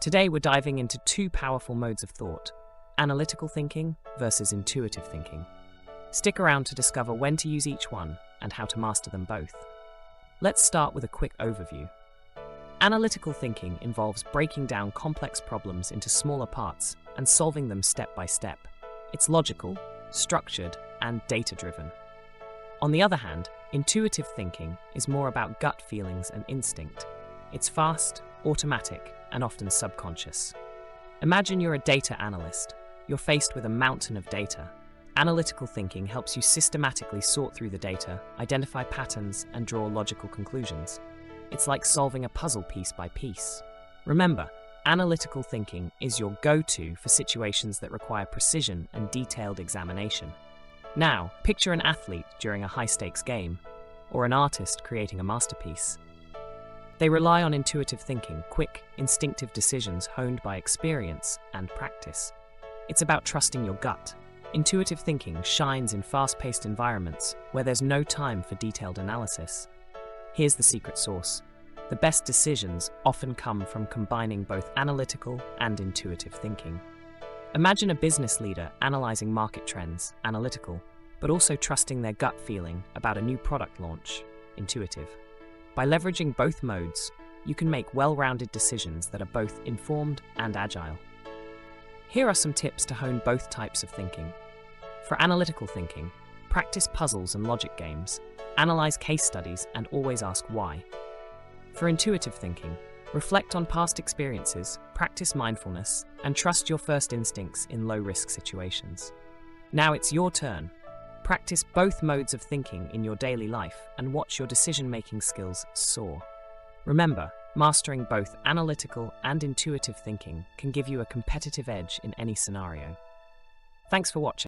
Today we're diving into two powerful modes of thought, analytical thinking versus intuitive thinking. Stick around to discover when to use each one and how to master them both. Let's start with a quick overview. Analytical thinking involves breaking down complex problems into smaller parts and solving them step by step. It's logical, structured, and data-driven. On the other hand, intuitive thinking is more about gut feelings and instinct. It's fast, automatic, and often subconscious. Imagine you're a data analyst. You're faced with a mountain of data. Analytical thinking helps you systematically sort through the data, identify patterns, and draw logical conclusions. It's like solving a puzzle piece by piece. Remember, analytical thinking is your go-to for situations that require precision and detailed examination. Now, picture an athlete during a high-stakes game, or an artist creating a masterpiece. They rely on intuitive thinking, quick, instinctive decisions honed by experience and practice. It's about trusting your gut. Intuitive thinking shines in fast-paced environments where there's no time for detailed analysis. Here's the secret sauce. The best decisions often come from combining both analytical and intuitive thinking. Imagine a business leader analyzing market trends, analytical, but also trusting their gut feeling about a new product launch, intuitive. By leveraging both modes, you can make well-rounded decisions that are both informed and agile. Here are some tips to hone both types of thinking. For analytical thinking, practice puzzles and logic games, analyze case studies, and always ask why. For intuitive thinking, reflect on past experiences, practice mindfulness, and trust your first instincts in low-risk situations. Now it's your turn. Practice both modes of thinking in your daily life and watch your decision-making skills soar. Remember, mastering both analytical and intuitive thinking can give you a competitive edge in any scenario. Thanks for watching.